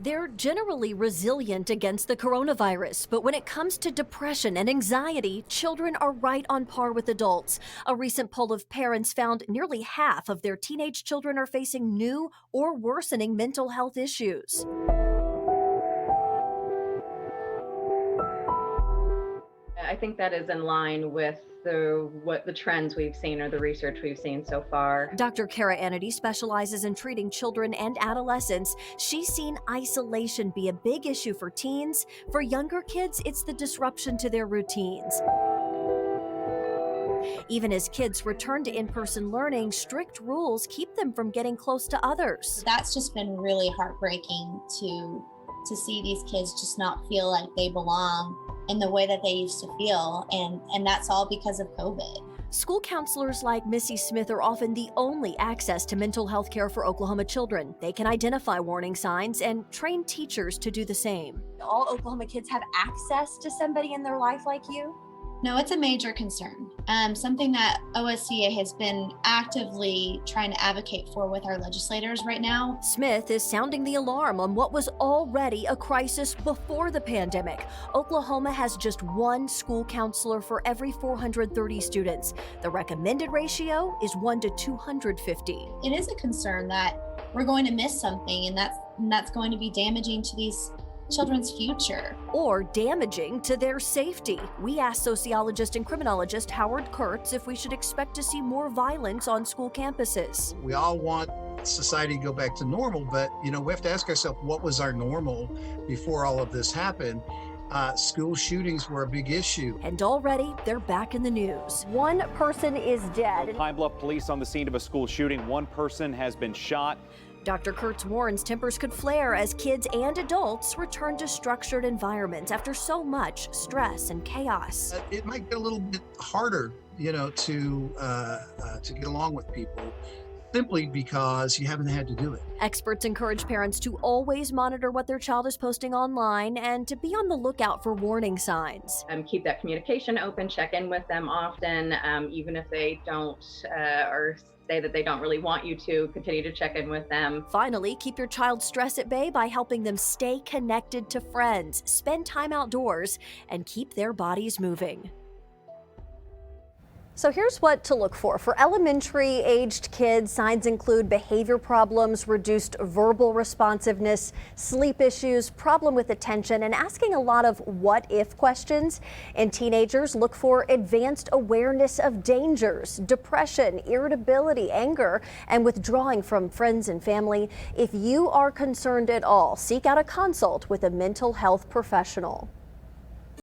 They're generally resilient against the coronavirus, but when it comes to depression and anxiety, children are right on par with adults. A recent poll of parents found nearly half of their teenage children are facing new or worsening mental health issues. I think that is in line with what the trends we've seen or the research we've seen so far. Dr. Kara Annity specializes in treating children and adolescents. She's seen isolation be a big issue for teens. For younger kids, it's the disruption to their routines. Even as kids return to in-person learning, strict rules keep them from getting close to others. That's just been really heartbreaking to see these kids just not feel like they belong in the way that they used to feel, and that's all because of COVID. School counselors like Missy Smith are often the only access to mental health care for Oklahoma children. They can identify warning signs and train teachers to do the same. All Oklahoma kids have access to somebody in their life like you? No, it's a major concern. Something that OSCA has been actively trying to advocate for with our legislators right now. Smith is sounding the alarm on what was already a crisis before the pandemic. Oklahoma has just one school counselor for every 430 students. The recommended ratio is 1 to 250. It is a concern that we're going to miss something, and that's going to be damaging to these children's future. Or damaging to their safety. We asked sociologist and criminologist Howard Kurtz if we should expect to see more violence on school campuses. We all want society to go back to normal, but we have to ask ourselves, what was our normal before all of this happened? School shootings were a big issue. And already they're back in the news. One person is dead. Pine Bluff police on the scene of a school shooting. One person has been shot. Dr. Kurtz warns tempers could flare as kids and adults return to structured environments after so much stress and chaos. It might get a little bit harder, to get along with people, simply because you haven't had to do it. Experts encourage parents to always monitor what their child is posting online and to be on the lookout for warning signs. Keep that communication open, check in with them often, even if they don't or say that they don't really want you to, continue to check in with them. Finally, keep your child's stress at bay by helping them stay connected to friends, spend time outdoors, and keep their bodies moving. So here's what to look for. For elementary-aged kids, signs include behavior problems, reduced verbal responsiveness, sleep issues, problem with attention, and asking a lot of what-if questions. In teenagers, look for advanced awareness of dangers, depression, irritability, anger, and withdrawing from friends and family. If you are concerned at all, seek out a consult with a mental health professional.